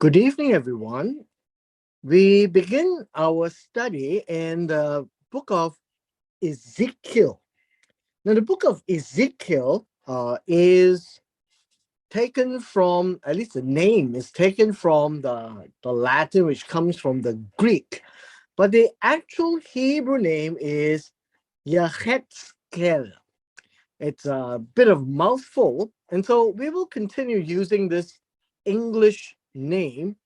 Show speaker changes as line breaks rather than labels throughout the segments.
Good evening, everyone. We begin our study in the book of Ezekiel. Now, the book of Ezekiel is taken from, at least the name is taken from the Latin, which comes from the Greek. But the actual Hebrew name is Yechezqel. It's a bit of mouthful. And so we will continue using this English name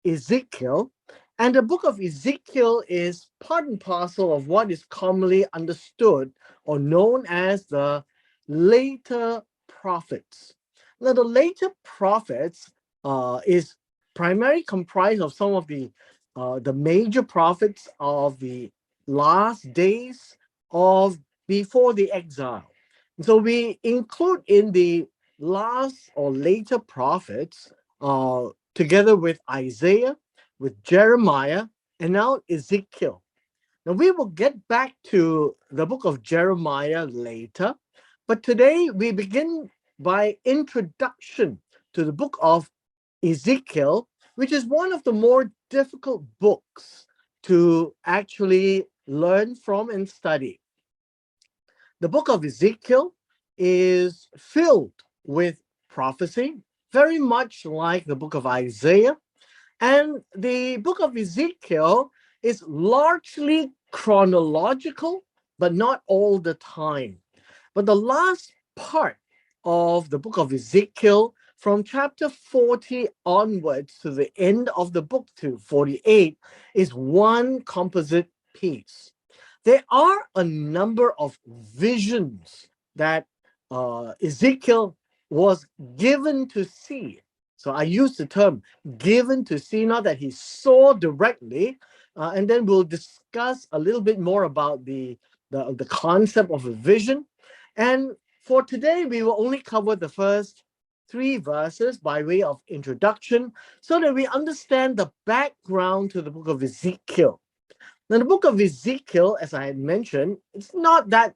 Ezekiel. And the book of Ezekiel is part and parcel of what is commonly understood or known as the later prophets. Now, the later prophets is primarily comprised of some of the major prophets of the last days of before the exile. And so we include in the last or later prophets together with Isaiah, with Jeremiah, and now Ezekiel. Now, we will get back to the book of Jeremiah later, but today we begin by introduction to the book of Ezekiel, which is one of the more difficult books to actually learn from and study. The book of Ezekiel is filled with prophecy, very much like the book of Isaiah. And the book of Ezekiel is largely chronological, but not all the time. But the last part of the book of Ezekiel, from chapter 40 onwards to the end of the book to 48, is one composite piece. There are a number of visions that Ezekiel was given to see. So I use the term given to see, not that he saw directly. And then we'll discuss a little bit more about the concept of a vision. And for today, we will only cover the first 3 verses by way of introduction so that we understand the background to the book of Ezekiel. Now, the book of Ezekiel, as I had mentioned, it's not that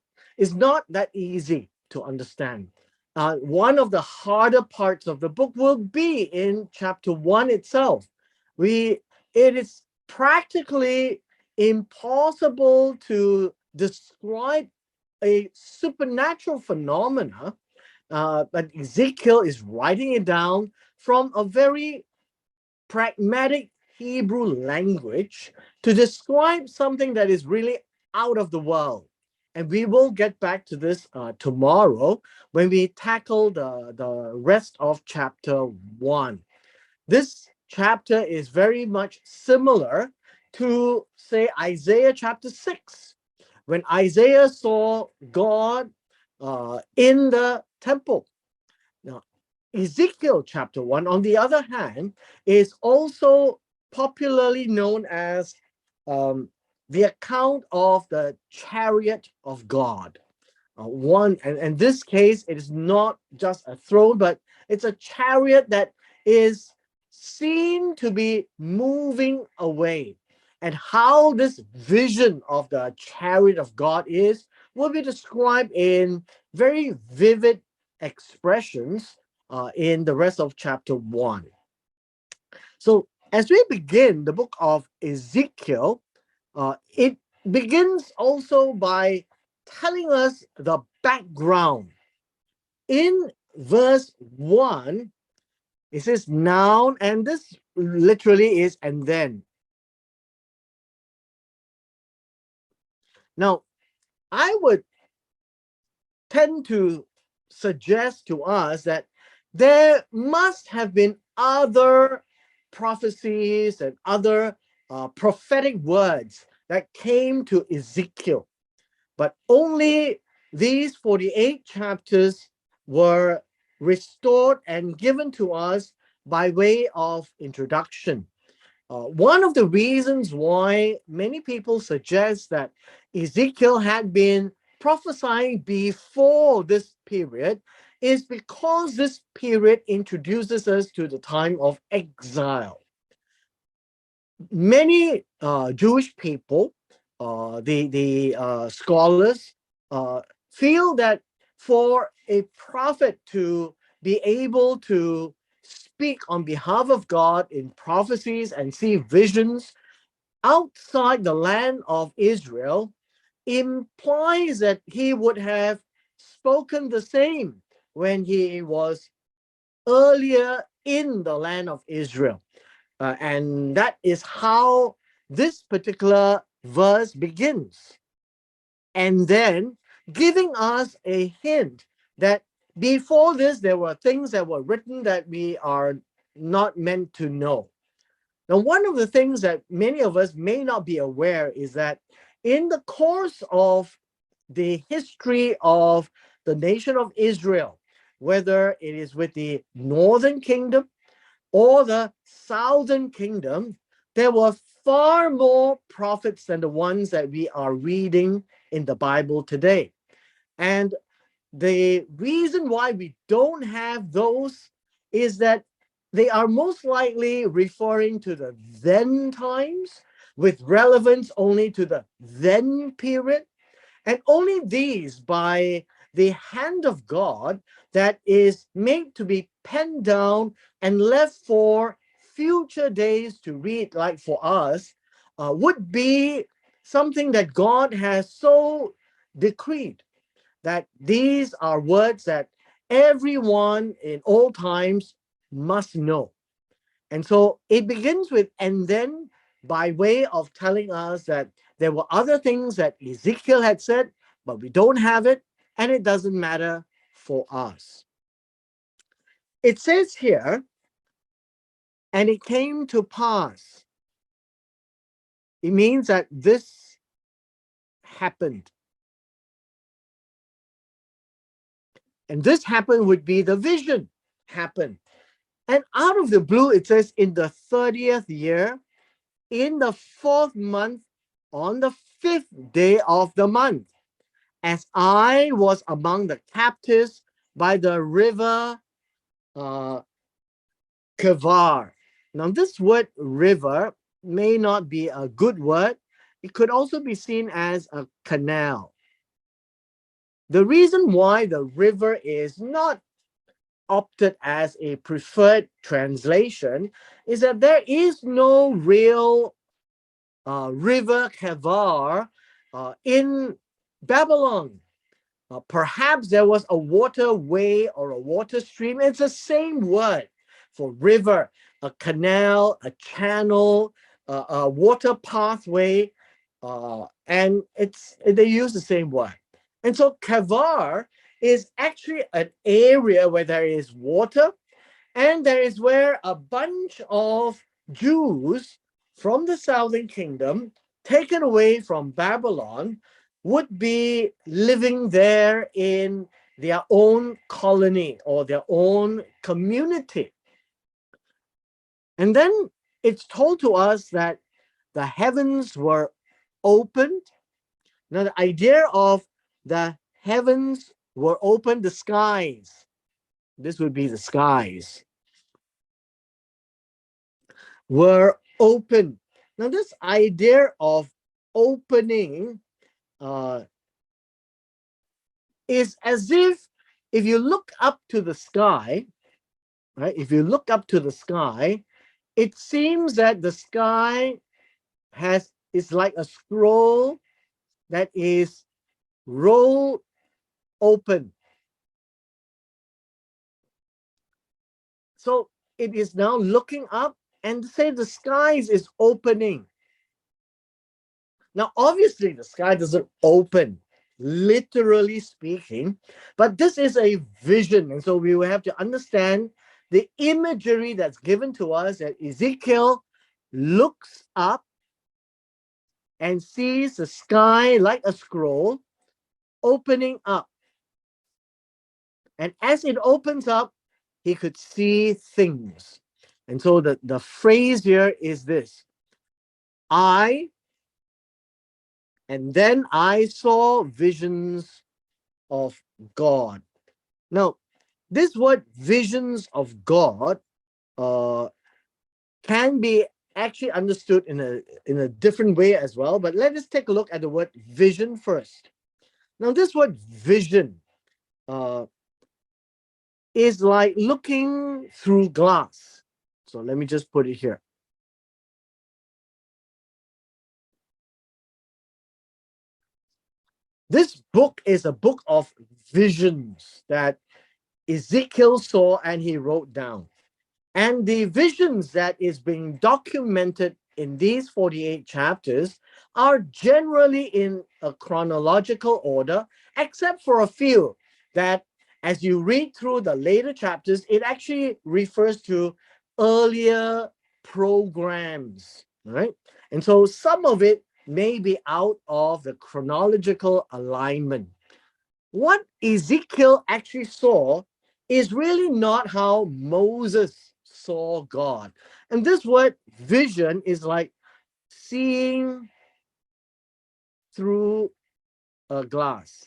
easy to understand. One of the harder parts of the book will be in chapter 1 itself. It is practically impossible to describe a supernatural phenomena, but Ezekiel is writing it down from a very pragmatic Hebrew language to describe something that is really out of the world. And we will get back to this tomorrow when we tackle the rest of chapter 1. This chapter is very much similar to, say, Isaiah chapter 6, when Isaiah saw God in the temple. Now, Ezekiel chapter 1, on the other hand, is also popularly known as the account of the Chariot of God. In this case, it is not just a throne, but it's a chariot that is seen to be moving away. And how this vision of the Chariot of God will be described in very vivid expressions in the rest of chapter 1. So as we begin the book of Ezekiel, it begins also by telling us the background. In verse 1, it says noun, and this literally is and then. Now, I would tend to suggest to us that there must have been other prophecies and other prophetic words that came to Ezekiel, but only these 48 chapters were restored and given to us by way of introduction. One of the reasons why many people suggest that Ezekiel had been prophesying before this period is because this period introduces us to the time of exile. Many Jewish people, the scholars, feel that for a prophet to be able to speak on behalf of God in prophecies and see visions outside the land of Israel implies that he would have spoken the same when he was earlier in the land of Israel. And that is how this particular verse begins. And then giving us a hint that before this, there were things that were written that we are not meant to know. Now, one of the things that many of us may not be aware is that in the course of the history of the nation of Israel, whether it is with the northern kingdom or the southern kingdom, there were far more prophets than the ones that we are reading in the Bible today. And the reason why we don't have those is that they are most likely referring to the then times with relevance only to the then period, and only these by the hand of God that is made to be penned down and left for future days to read, like for us, would be something that God has so decreed that these are words that everyone in all times must know. And so it begins with, and then, by way of telling us that there were other things that Ezekiel had said, but we don't have it, and it doesn't matter for us. It says here, and it came to pass. It means that this happened. And this happened would be the vision happened. And out of the blue, it says, in the 30th year, in the 4th month, on the 5th day of the month, as I was among the captives by the river Kevar. Now, this word river may not be a good word. It could also be seen as a canal. The reason why the river is not opted as a preferred translation is that there is no real river Kevar in Babylon. Perhaps there was a waterway or a water stream. It's the same word for river, a canal, a channel, a water pathway, and they use the same word. And so Kavar is actually an area where there is water, and there is where a bunch of Jews from the southern kingdom, taken away from Babylon, would be living there in their own colony or their own community. And then it's told to us that the heavens were opened. Now, the idea of the heavens were opened, the skies, this would be the skies, were open. Now, this idea of opening is as if you look up to the sky, right? If you look up to the sky, it seems that the sky is like a scroll that is rolled open. So it is now looking up and say the skies is opening. Now, obviously, the sky doesn't open, literally speaking, but this is a vision. And so we will have to understand the imagery that's given to us that Ezekiel looks up and sees the sky like a scroll opening up. And as it opens up, he could see things. And so the phrase here is this: and then I saw visions of God. Now, this word visions of God can be actually understood in a different way as well. But let us take a look at the word vision first. Now, this word vision, is like looking through glass. So let me just put it here. This book is a book of visions that Ezekiel saw and he wrote down. And the visions that is being documented in these 48 chapters are generally in a chronological order, except for a few that, as you read through the later chapters, it actually refers to earlier programs, right? And so some of it may be out of the chronological alignment. What Ezekiel actually saw is really not how Moses saw God. And this word vision is like seeing through a glass.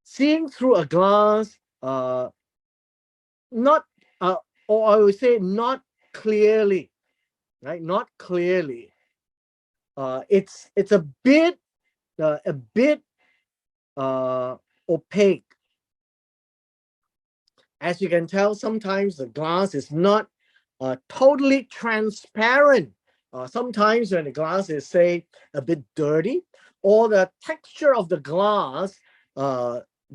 Seeing through a glass, not, or I would say not clearly, right? Not clearly. It's a bit opaque. As you can tell, sometimes the glass is not totally transparent. Sometimes when the glass is, say, a bit dirty, or the texture of the glass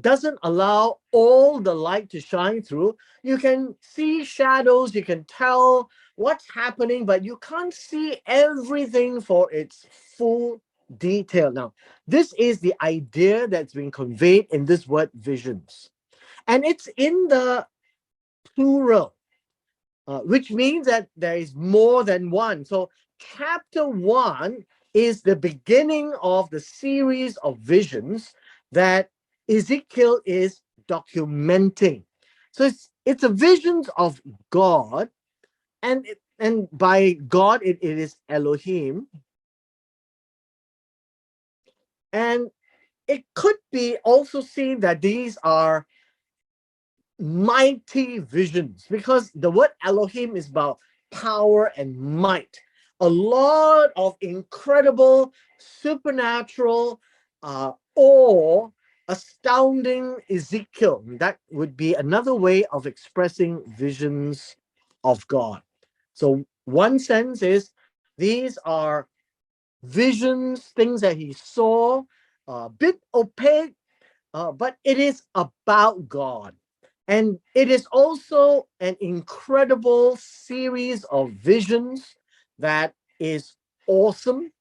doesn't allow all the light to shine through, you can see shadows, you can tell what's happening, but you can't see everything for its full detail. Now, this is the idea that's been conveyed in this word visions. And it's in the plural, which means that there is more than one. So chapter 1 is the beginning of the series of visions that Ezekiel is documenting. So it's a visions of God, and by God it is Elohim. And it could be also seen that these are mighty visions, because the word Elohim is about power and might. A lot of incredible, supernatural, or astounding Ezekiel. That would be another way of expressing visions of God. So one sense is these are visions, things that he saw, a bit opaque, but it is about God. And it is also an incredible series of visions that is awesome.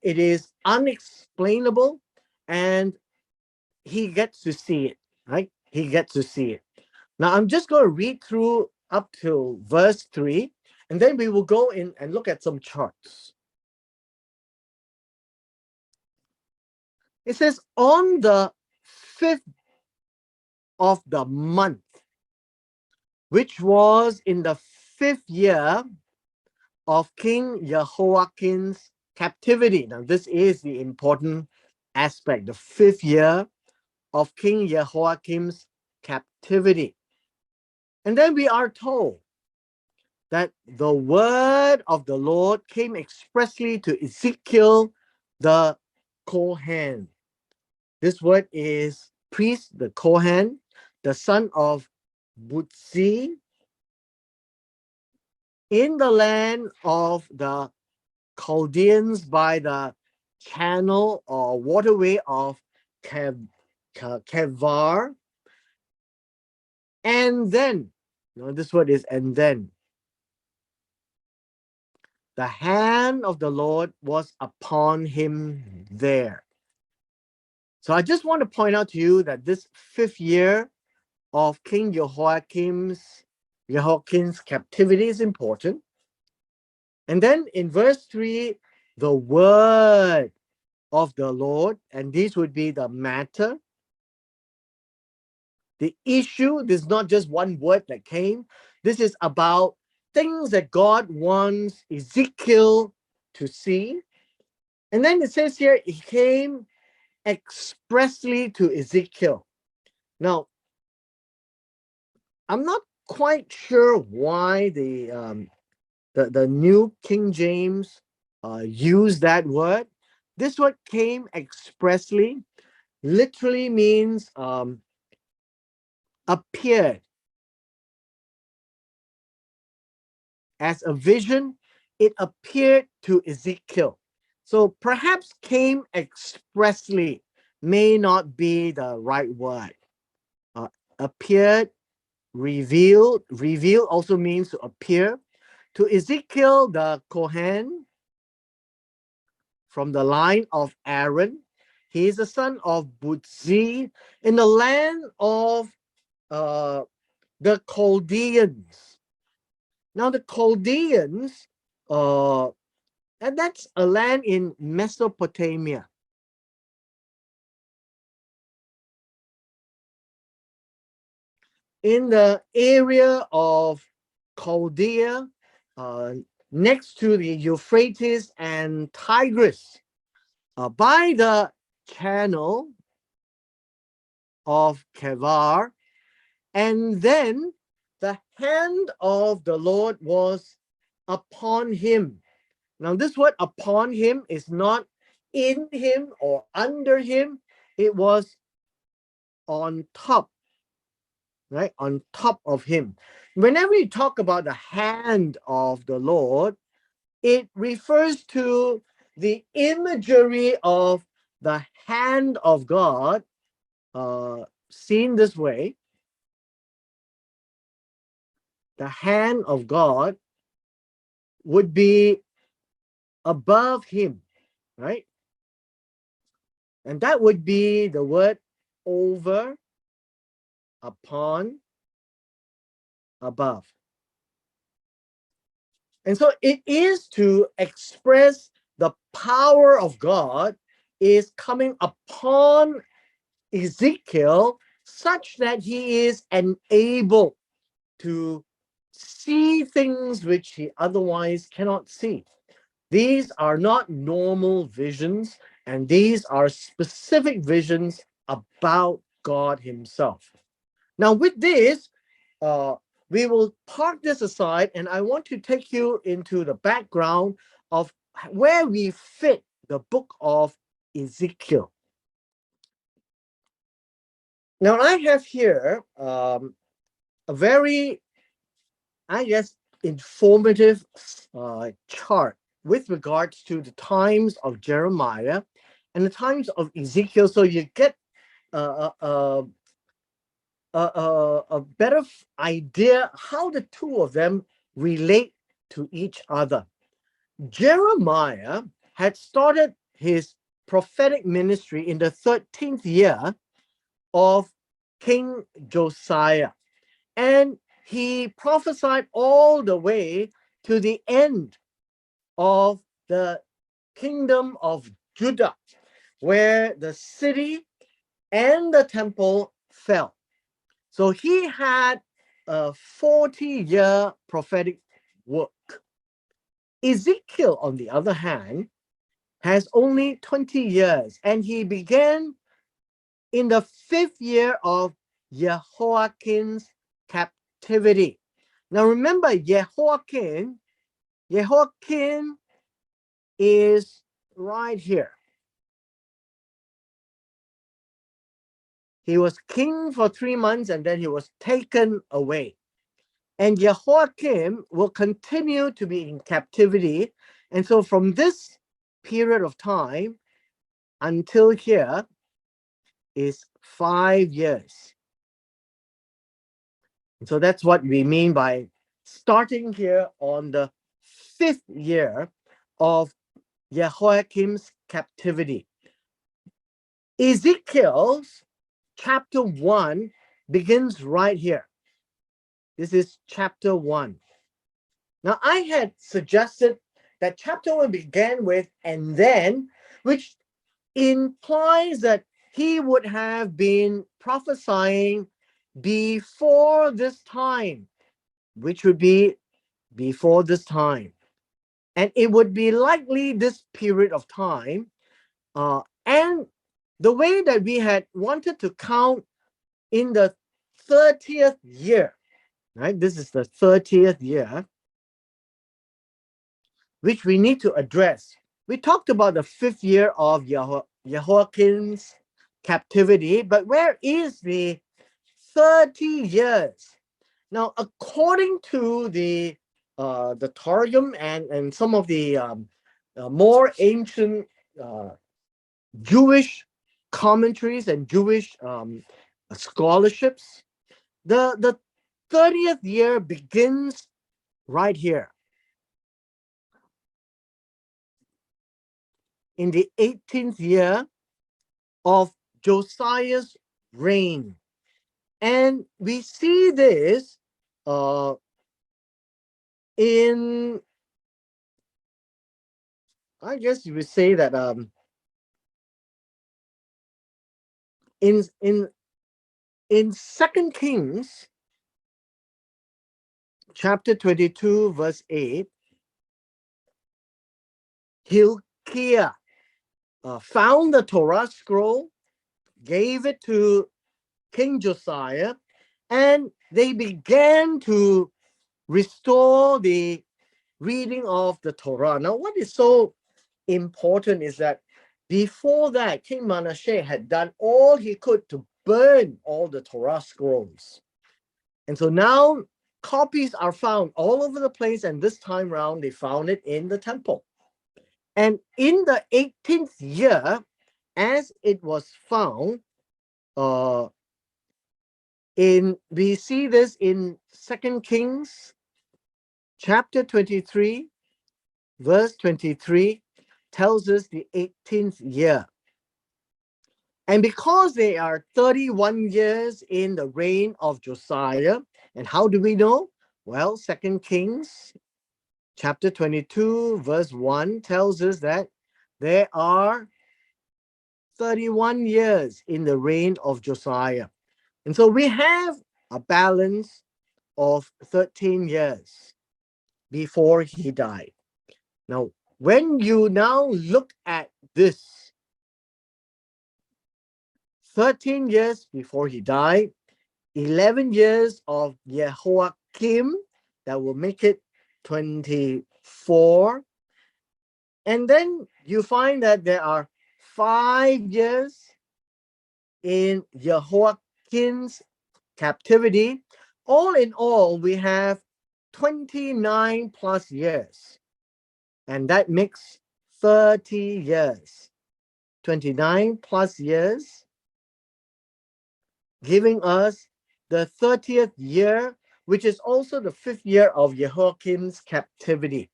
It is unexplainable, and he gets to see it, right? He gets to see it. Now, I'm just going to read through up to verse 3, and then we will go in and look at some charts. It says, on the 5th of the month, which was in the 5th year of King Jehoiakim's captivity. Now, this is the important aspect, the 5th year of King Jehoiakim's captivity. And then we are told that the word of the Lord came expressly to Ezekiel the Kohen. This word is priest, the Kohen, the son of Butzi, in the land of the Chaldeans by the channel or waterway of Kevar. And then, this word is and then, the hand of the Lord was upon him there. So I just want to point out to you that this 5th year of King Jehoiakim's captivity is important. And then in verse 3, the word of the Lord, and this would be the matter, the issue. This is not just one word that came. This is about things that God wants Ezekiel to see. And then it says here, he came expressly to Ezekiel. Now, I'm not quite sure why the New King James used that word. This word came expressly literally means appeared as a vision. It appeared to Ezekiel. So perhaps came expressly may not be the right word. Appeared, revealed. Reveal also means to appear. To Ezekiel, the Kohen, from the line of Aaron. He is the son of Buzi in the land of the Chaldeans. Now, the Chaldeans, and that's a land in Mesopotamia. In the area of Chaldea, next to the Euphrates and Tigris, by the channel of Kevar, and then the hand of the Lord was upon him. Now, this word upon him is not in him or under him, it was on top, right? On top of him. Whenever you talk about the hand of the Lord, it refers to the imagery of the hand of God, seen this way. The hand of God would be above him, right? And that would be the word over, upon, above. And so it is to express the power of God is coming upon Ezekiel such that he is enabled to see things which he otherwise cannot see. These are not normal visions, and these are specific visions about God himself. Now, with this, we will park this aside, and I want to take you into the background of where we fit the book of Ezekiel. Now, I have here a very, I guess, informative chart with regards to the times of Jeremiah and the times of Ezekiel, so you get a better idea how the two of them relate to each other. Jeremiah had started his prophetic ministry in the 13th year of King Josiah, and he prophesied all the way to the end of the kingdom of Judah, where the city and the temple fell. So he had a 40-year prophetic work. Ezekiel, on the other hand, has only 20 years, and he began in the 5th year of Jehoiakim's captivity. Now remember, Jehoiakim is right here. He was king for 3 months, and then he was taken away. And Jehoiakim will continue to be in captivity. And so from this period of time until here is 5 years. And so that's what we mean by starting here on the 5th year of Jehoiakim's captivity. Ezekiel's chapter 1 begins right here. This is chapter 1. Now, I had suggested that chapter 1 began with "and then," which implies that he would have been prophesying before this time, which would be before this time. And it would be likely this period of time. And the way that we had wanted to count in the 30th year, right? This is the 30th year, which we need to address. We talked about the 5th year of Jehoiakim's captivity, but where is the 30 years. Now, according to the Targum and some of the more ancient Jewish commentaries and Jewish scholarships, the 30th year begins right here in the 18th year of Josiah's reign. And we see this in, I guess you would say that in 2 Kings chapter 22 verse 8, Hilkiah found the Torah scroll, gave it to King Josiah, and they began to restore the reading of the Torah. Now, what is so important is that before that, King Manasseh had done all he could to burn all the Torah scrolls. And so now copies are found all over the place, and this time round they found it in the temple. And in the 18th year, as it was found, we see this in 2 Kings chapter 23, verse 23, tells us the 18th year. And because they are 31 years in the reign of Josiah, and how do we know? Well, 2 Kings chapter 22, verse 1 tells us that there are 31 years in the reign of Josiah. And so we have a balance of 13 years before he died. Now, when you now look at this, 13 years before he died, 11 years of Jehoiakim, that will make it 24. And then you find that there are 5 years in Jehoiakim's captivity. All in all, we have 29 plus years. And that makes 30 years. 29 plus years, giving us the 30th year, which is also the 5th year of Jehoiakim's captivity.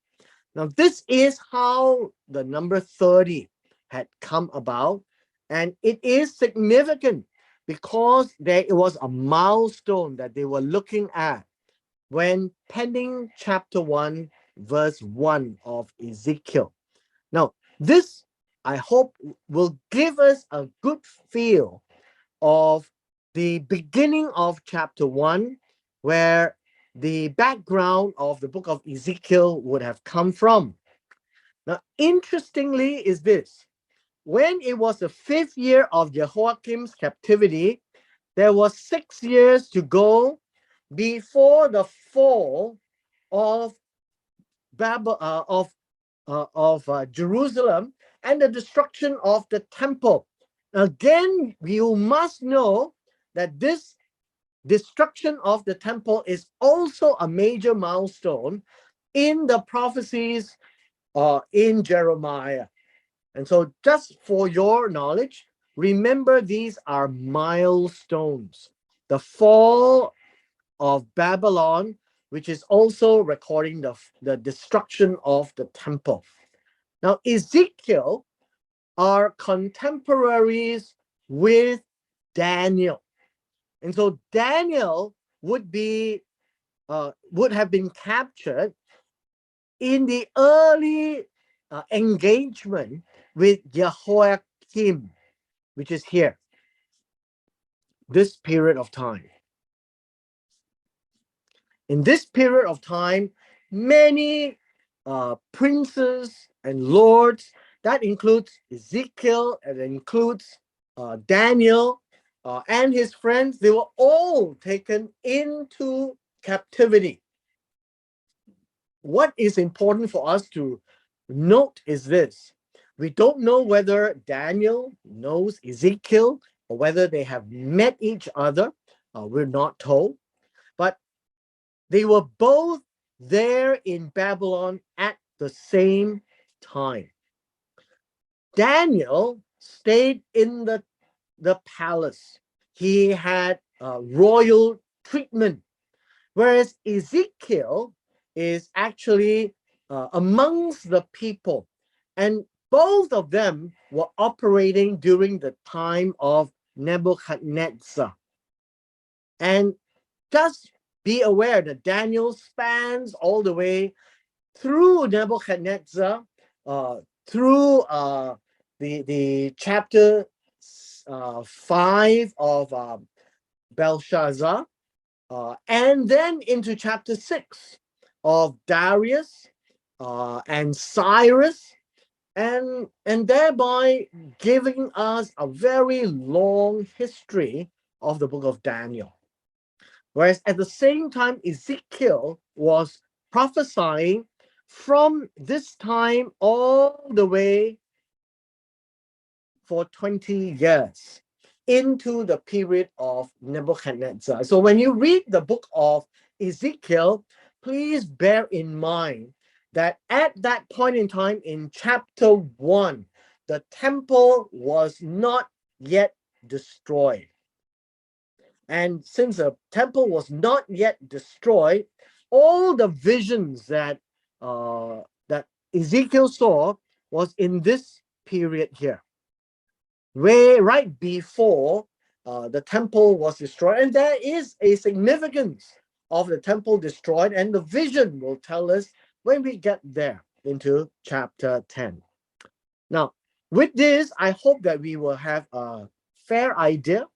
Now, this is how the number 30 had come about, and it is significant because there was a milestone that they were looking at when penning chapter 1, verse 1 of Ezekiel. Now, this, I hope, will give us a good feel of the beginning of chapter 1, where the background of the book of Ezekiel would have come from. Now, interestingly is this. When it was the 5th year of Jehoiakim's captivity, there was 6 years to go before the fall of Jerusalem and the destruction of the temple. Again, you must know that this destruction of the temple is also a major milestone in the prophecies in Jeremiah. And so just for your knowledge, remember these are milestones. The fall of Babylon, which is also recording the destruction of the temple. Now, Ezekiel are contemporaries with Daniel. And so Daniel would have been captured in the early engagement with Jehoiakim, which is here, this period of time. In this period of time, many princes and lords, that includes Ezekiel, and includes Daniel and his friends, they were all taken into captivity. What is important for us to note is this. We don't know whether Daniel knows Ezekiel or whether they have met each other. We're not told. But they were both there in Babylon at the same time. Daniel stayed in the palace. He had royal treatment, whereas Ezekiel is actually amongst the people. And both of them were operating during the time of Nebuchadnezzar. And just be aware that Daniel spans all the way through Nebuchadnezzar, through the chapter 5 of Belshazzar, and then into chapter 6 of Darius and Cyrus, and thereby giving us a very long history of the book of Daniel. Whereas at the same time, Ezekiel was prophesying from this time all the way for 20 years into the period of Nebuchadnezzar. So when you read the book of Ezekiel, please bear in mind that at that point in time in chapter 1, the temple was not yet destroyed. And since the temple was not yet destroyed, all the visions that Ezekiel saw was in this period here, way right before the temple was destroyed. And there is a significance of the temple destroyed, and the vision will tell us when we get there into chapter 10. Now, with this, I hope that we will have a fair idea.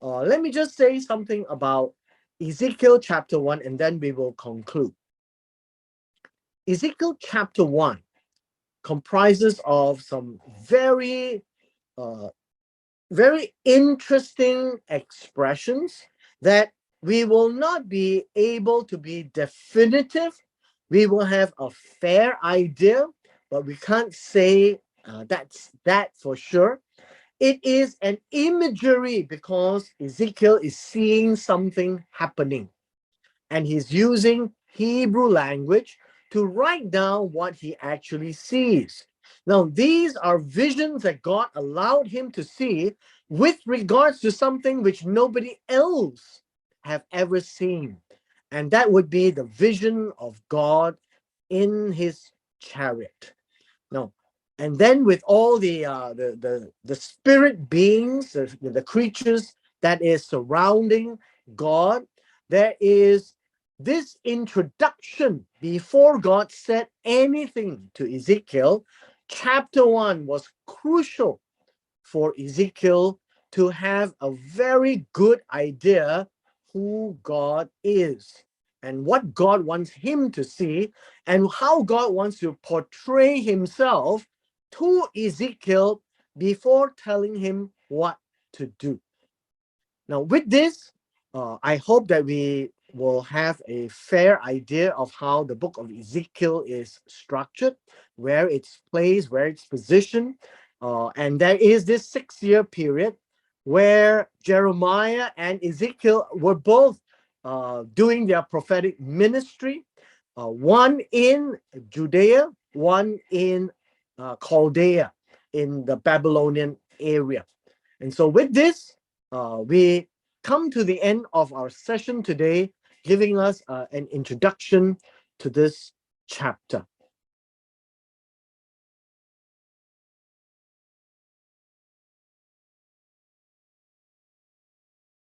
Let me just say something about Ezekiel chapter 1, and then we will conclude. Ezekiel chapter 1 comprises of some very interesting expressions that we will not be able to be definitive. We will have a fair idea, but we can't say that's that for sure. It is an imagery because Ezekiel is seeing something happening, and he's using Hebrew language to write down what he actually sees. Now, these are visions that God allowed him to see with regards to something which nobody else have ever seen. And that would be the vision of God in his chariot. Now, and then with all the spirit beings, the creatures that is surrounding God, there is this introduction before God said anything to Ezekiel. Chapter 1 was crucial for Ezekiel to have a very good idea who God is and what God wants him to see and how God wants to portray himself to Ezekiel before telling him what to do. Now, with this, I hope that we will have a fair idea of how the book of Ezekiel is structured, where it's placed, where it's positioned. And there is this 6-year period where Jeremiah and Ezekiel were both doing their prophetic ministry, one in Judea, one in Chaldea, in the Babylonian area. And so with this, we come to the end of our session today, giving us an introduction to this chapter.